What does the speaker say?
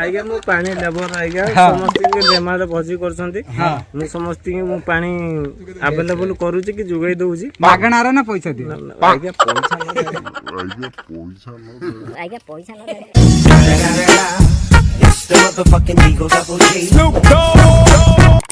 आज्ञा मु पानी लेबर आज्ञा समस्त बेमार भोजी करछंती मु समस्त मु पानी अवेलेबल करूची कि जुगाई दउची मागना रे ना पैसा दे आज्ञा पैसा न It's the motherfucking Eagle Double G. Snoop Dogg.